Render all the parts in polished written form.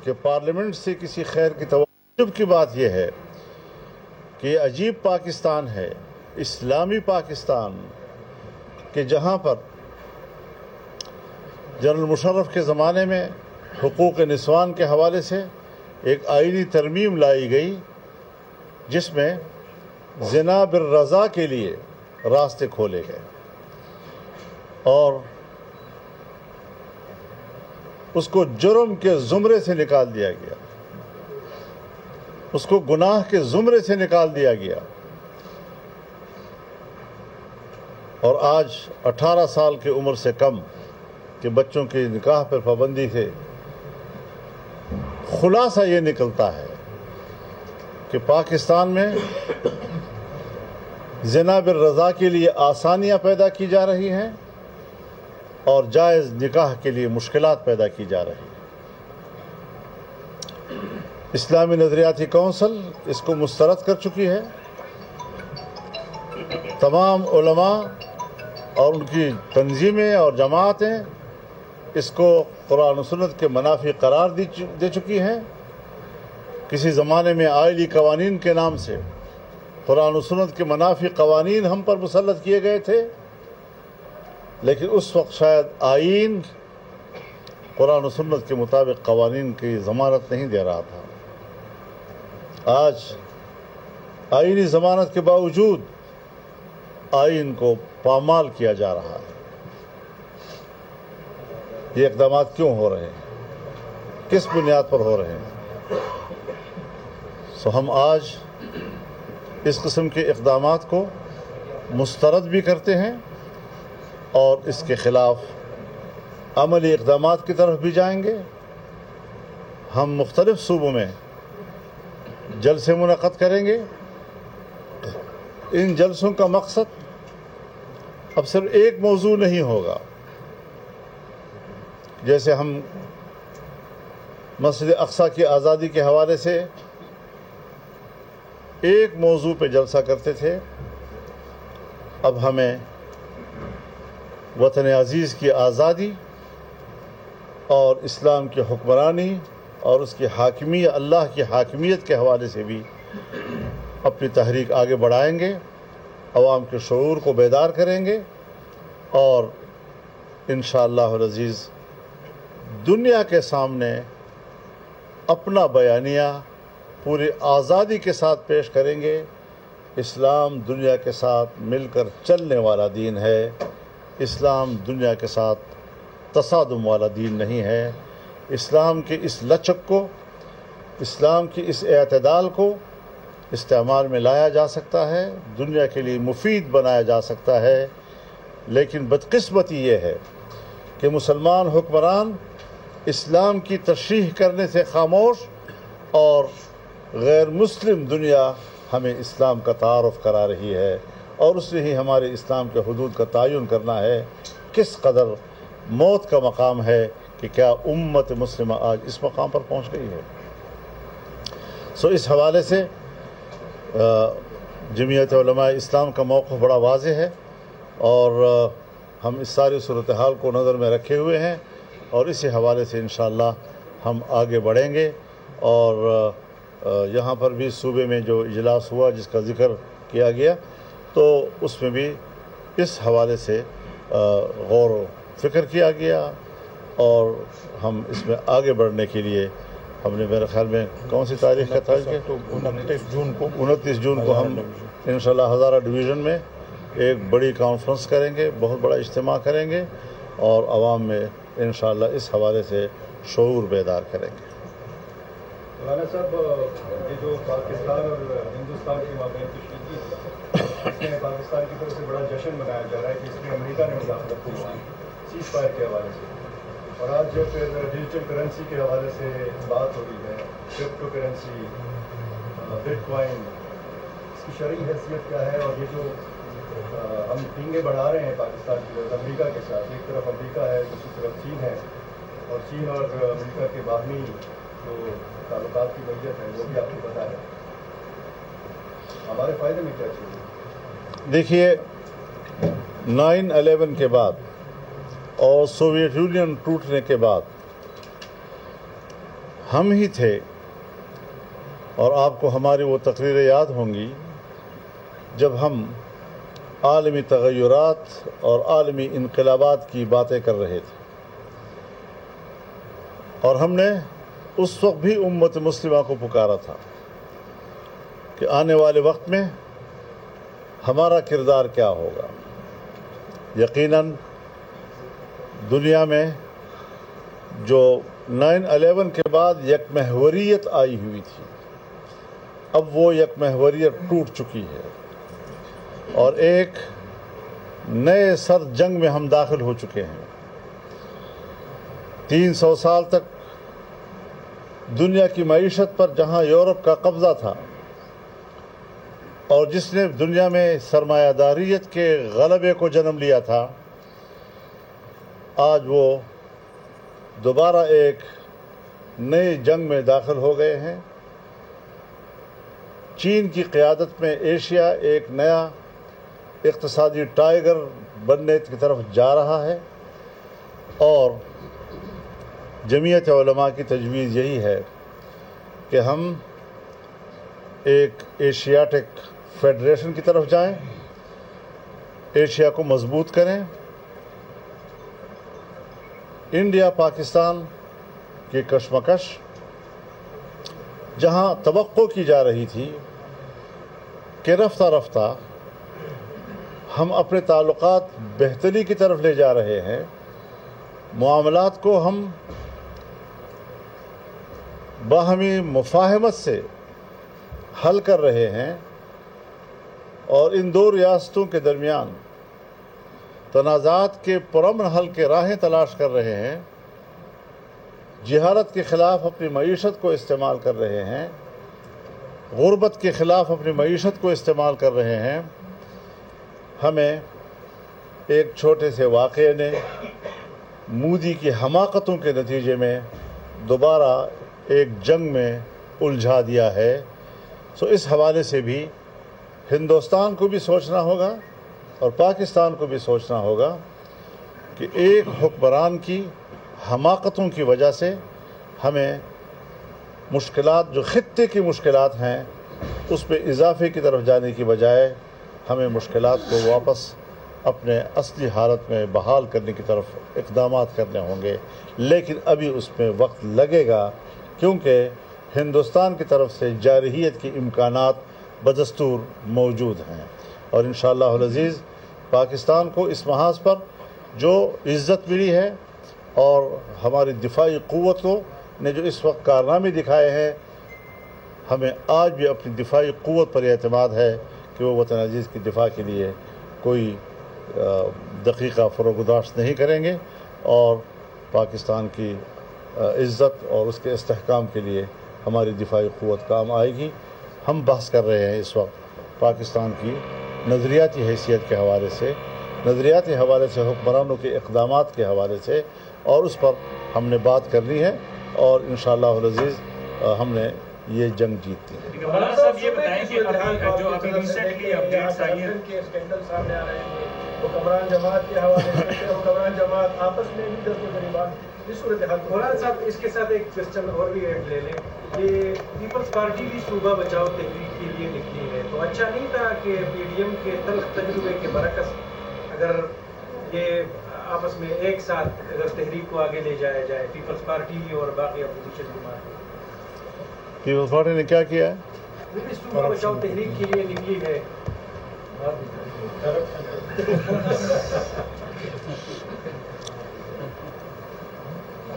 کہ پارلیمنٹ سے کسی خیر کی توجہ کی بات یہ ہے کہ عجیب پاکستان ہے، اسلامی پاکستان، کہ جہاں پر جنرل مشرف کے زمانے میں حقوق نسوان کے حوالے سے ایک آئینی ترمیم لائی گئی جس میں زنا بالرضا کے لیے راستے کھولے گئے اور اس کو جرم کے زمرے سے نکال دیا گیا، اس کو گناہ کے زمرے سے نکال دیا گیا، اور آج 18 سال کی عمر سے کم کہ بچوں کی نکاح پر پابندی سے خلاصہ یہ نکلتا ہے کہ پاکستان میں زنا بالرضا کے لیے آسانیاں پیدا کی جا رہی ہیں اور جائز نکاح کے لیے مشکلات پیدا کی جا رہی ہیں۔ اسلامی نظریاتی کونسل اس کو مسترد کر چکی ہے، تمام علماء اور ان کی تنظیمیں اور جماعتیں اس کو قرآن و سنت کے منافی قرار دے چکی ہیں۔ کسی زمانے میں آئلی قوانین کے نام سے قرآن و سنت کے منافی قوانین ہم پر مسلط کیے گئے تھے، لیکن اس وقت شاید آئین قرآن و سنت کے مطابق قوانین کی ضمانت نہیں دے رہا تھا۔ آج آئینی ضمانت کے باوجود آئین کو پامال کیا جا رہا ہے۔ یہ اقدامات کیوں ہو رہے ہیں؟ کس بنیاد پر ہو رہے ہیں؟ ہم آج اس قسم کے اقدامات کو مسترد بھی کرتے ہیں اور اس کے خلاف عملی اقدامات کی طرف بھی جائیں گے۔ ہم مختلف صوبوں میں جلسے منعقد کریں گے۔ ان جلسوں کا مقصد اب صرف ایک موضوع نہیں ہوگا، جیسے ہم مسجد اقصیٰ کی آزادی کے حوالے سے ایک موضوع پہ جلسہ کرتے تھے، اب ہمیں وطن عزیز کی آزادی اور اسلام کی حکمرانی اور اس کی حاکمیت، اللہ کی حاکمیت کے حوالے سے بھی اپنی تحریک آگے بڑھائیں گے، عوام کے شعور کو بیدار کریں گے اور انشاءاللہ العزیز دنیا کے سامنے اپنا بیانیہ پوری آزادی کے ساتھ پیش کریں گے۔ اسلام دنیا کے ساتھ مل کر چلنے والا دین ہے، اسلام دنیا کے ساتھ تصادم والا دین نہیں ہے۔ اسلام کی اس لچک کو، اسلام کی اس اعتدال کو استعمال میں لایا جا سکتا ہے، دنیا کے لیے مفید بنایا جا سکتا ہے، لیکن بدقسمتی یہ ہے کہ مسلمان حکمران اسلام کی تشریح کرنے سے خاموش اور غیر مسلم دنیا ہمیں اسلام کا تعارف کرا رہی ہے، اور اس سے ہی ہمارے اسلام کے حدود کا تعین کرنا ہے۔ کس قدر موت کا مقام ہے کہ کیا امت مسلمہ آج اس مقام پر پہنچ گئی ہے۔ اس حوالے سے جمعیت علماء اسلام کا موقف بڑا واضح ہے اور ہم اس ساری صورتحال کو نظر میں رکھے ہوئے ہیں اور اسی حوالے سے انشاءاللہ ہم آگے بڑھیں گے۔ اور یہاں پر بھی صوبے میں جو اجلاس ہوا جس کا ذکر کیا گیا، تو اس میں بھی اس حوالے سے غور و فکر کیا گیا اور ہم اس میں آگے بڑھنے کے لیے ہم نے، میرے خیال میں کون سی تاریخ کا تھا؟ 29 جون کو ہم انشاءاللہ ہزارہ ڈویژن میں ایک بڑی کانفرنس کریں گے، بہت بڑا اجتماع کریں گے اور عوام میں انشاءاللہ اس حوالے سے شعور بیدار کریں گے۔ مولانا صاحب، یہ جو پاکستان اور ہندوستان کے مابین کشیدگی ہے، اس میں پاکستان کی طرف سے بڑا جشن منایا جا رہا ہے کہ اس میں امریکہ نے مداخلت کی سیز فائر کے حوالے سے، اور آج جو پھر ڈیجیٹل کرنسی کے حوالے سے بات ہو رہی ہے، کرپٹو کرنسی، بٹ کوائن، اس کی شرعی حیثیت کیا ہے؟ اور یہ جو ہم پینگیں بڑھا رہے ہیں پاکستان کی طرف امریکہ کے ساتھ، ایک طرف امریکہ ہے دوسری طرف چین ہے، اور چین اور امریکہ کے باہمی جو تعلقات کی نوعیت ہے وہ بھی آپ کو پتہ ہے، ہمارے فائدے میں کیا چیز ہے؟ دیکھیے، 9/11 کے بعد اور سوویت یونین ٹوٹنے کے بعد ہم ہی تھے، اور آپ کو ہماری وہ تقریریں یاد ہوں گی جب ہم عالمی تغیرات اور عالمی انقلابات کی باتیں کر رہے تھے، اور ہم نے اس وقت بھی امت مسلمہ کو پکارا تھا کہ آنے والے وقت میں ہمارا کردار کیا ہوگا۔ یقیناً دنیا میں جو 9/11 کے بعد یک محوریت آئی ہوئی تھی، اب وہ یک محوریت ٹوٹ چکی ہے، اور ایک نئے سرد جنگ میں ہم داخل ہو چکے ہیں۔ 300 سال تک دنیا کی معیشت پر جہاں یورپ کا قبضہ تھا، اور جس نے دنیا میں سرمایہ داریت کے غلبے کو جنم لیا تھا، آج وہ دوبارہ ایک نئی جنگ میں داخل ہو گئے ہیں۔ چین کی قیادت میں ایشیا ایک نیا اقتصادی ٹائیگر بننے کی طرف جا رہا ہے، اور جمعیت علماء کی تجویز یہی ہے کہ ہم ایک ایشیاٹک فیڈریشن کی طرف جائیں، ایشیا کو مضبوط کریں۔ انڈیا پاکستان کی کشمکش جہاں توقع کی جا رہی تھی کہ رفتہ رفتہ ہم اپنے تعلقات بہتری کی طرف لے جا رہے ہیں، معاملات کو ہم باہمی مفاہمت سے حل کر رہے ہیں، اور ان دو ریاستوں کے درمیان تنازعات کے پرامن حل کے راہیں تلاش کر رہے ہیں، جہالت کے خلاف اپنی معیشت کو استعمال کر رہے ہیں، غربت کے خلاف اپنی معیشت کو استعمال کر رہے ہیں۔ ہمیں ایک چھوٹے سے واقعے نے مودی کی حماقتوں کے نتیجے میں دوبارہ ایک جنگ میں الجھا دیا ہے۔ سو اس حوالے سے بھی ہندوستان کو بھی سوچنا ہوگا اور پاکستان کو بھی سوچنا ہوگا کہ ایک حکمران کی حماقتوں کی وجہ سے ہمیں مشکلات، جو خطے کی مشکلات ہیں، اس پہ اضافے کی طرف جانے کی بجائے ہمیں مشکلات کو واپس اپنے اصلی حالت میں بحال کرنے کی طرف اقدامات کرنے ہوں گے، لیکن ابھی اس میں وقت لگے گا، کیونکہ ہندوستان کی طرف سے جارحیت کی امکانات بدستور موجود ہیں، اور انشاءاللہ العزیز پاکستان کو اس محاذ پر جو عزت ملی ہے اور ہماری دفاعی قوتوں نے جو اس وقت کارنامے دکھائے ہیں، ہمیں آج بھی اپنی دفاعی قوت پر اعتماد ہے کہ وہ وطن عزیز کی دفاع کے لیے کوئی دقیقہ فروگداشت نہیں کریں گے، اور پاکستان کی عزت اور اس کے استحکام کے لیے ہماری دفاعی قوت کام آئے گی۔ ہم بحث کر رہے ہیں اس وقت پاکستان کی نظریاتی حیثیت کے حوالے سے، نظریاتی حوالے سے حکمرانوں کے اقدامات کے حوالے سے، اور اس پر ہم نے بات کرنی ہے، اور انشاءاللہ العزیز ہم نے یہ جنگ جیتتی ہے۔ مولانا صاحب یہ بتائیں کہ جو ابھی ریسنٹلی اپڈیٹس آئی ہیں کے اسکینڈل سامنے آ رہے ہیں، حکمران جماعت کے حوالے سے حکمران جماعت آپس میں بھی دست و گریبان، اس صورتحال کو مولانا صاحب اس کے ساتھ ایک کوسچن اور بھی ایڈ لے لیں کہ پیپلز پارٹی بھی صوبہ بچاؤ تحریک کے لیے نکلی ہے، تو اچھا نہیں تھا کہ پی ڈی ایم کے تلخ تجربے کے برعکس اگر یہ آپس میں ایک ساتھ اگر تحریک کو آگے لے جایا جائے، پیپلز پارٹی اور باقی اپوزیشن جماعت؟ پیپلز پارٹی نے کیا کیا ہے؟ وہ بھی صوبہ بچاؤ تحریک کے لیے نکلی ہے۔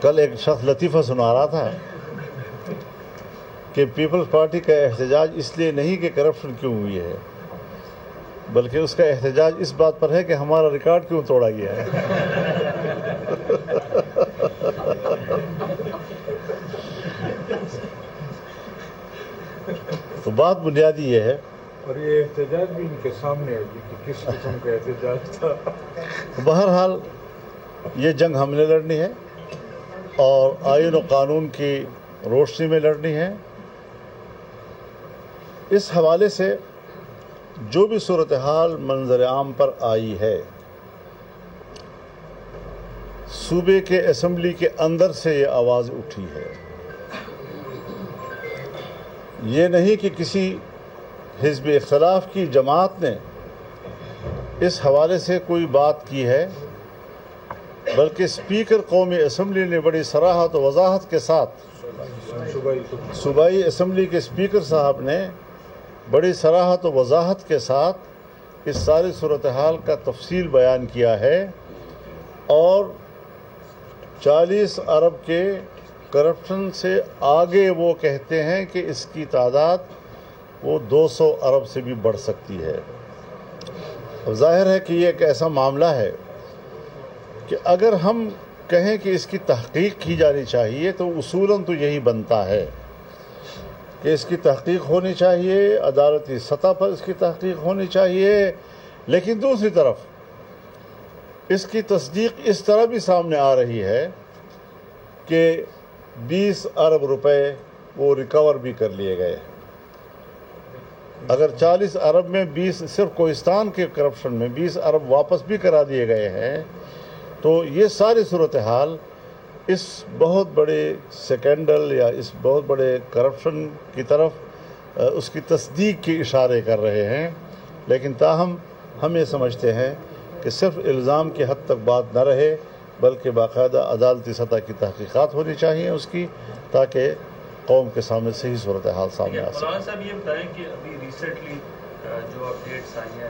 کل ایک شخص لطیفہ سنا رہا تھا کہ پیپلز پارٹی کا احتجاج اس لیے نہیں کہ کرپشن کیوں ہوئی ہے، بلکہ اس کا احتجاج اس بات پر ہے کہ ہمارا ریکارڈ کیوں توڑا گیا ہے۔ تو بات بنیادی یہ ہے، اور یہ احتجاج بھی ان کے سامنے ہے کہ کس قسم کا احتجاج تھا۔ بہرحال یہ جنگ ہم نے لڑنی ہے، اور آئین و قانون کی روشنی میں لڑنی ہے۔ اس حوالے سے جو بھی صورتحال منظر عام پر آئی ہے، صوبے کے اسمبلی کے اندر سے یہ آواز اٹھی ہے یہ نہیں کہ کسی حزب اختلاف کی جماعت نے اس حوالے سے کوئی بات کی ہے، بلکہ اسپیکر قومی اسمبلی نے بڑی صراحت و وضاحت کے ساتھ، صوبائی اسمبلی کے اسپیکر صاحب نے بڑی صراحت و وضاحت کے ساتھ اس ساری صورتحال کا تفصیل بیان کیا ہے، اور 40 ارب کے کرپشن سے آگے وہ کہتے ہیں کہ اس کی تعداد وہ 200 ارب سے بھی بڑھ سکتی ہے۔ اب ظاہر ہے کہ یہ ایک ایسا معاملہ ہے کہ اگر ہم کہیں کہ اس کی تحقیق کی جانی چاہیے تو اصولاً تو یہی بنتا ہے کہ اس کی تحقیق ہونی چاہیے، عدالتی سطح پر اس کی تحقیق ہونی چاہیے، لیکن دوسری طرف اس کی تصدیق اس طرح بھی سامنے آ رہی ہے کہ 20 ارب روپے وہ ریکور بھی کر لیے گئے۔ اگر 40 ارب میں 20 صرف کوہستان کے کرپشن میں 20 ارب واپس بھی کرا دیے گئے ہیں، تو یہ ساری صورتحال اس بہت بڑے سیکنڈل یا اس بہت بڑے کرپشن کی طرف اس کی تصدیق کے اشارے کر رہے ہیں۔ لیکن تاہم ہم یہ سمجھتے ہیں کہ صرف الزام کی حد تک بات نہ رہے، بلکہ باقاعدہ عدالتی سطح کی تحقیقات ہونی چاہیے اس کی، تاکہ قوم کے سامنے صحیح صورتحال سامنے آ سکے۔ مولانا صاحب یہ بتائیں کہ ابھی ریسنٹلی جو اپڈیٹس آئی ہیں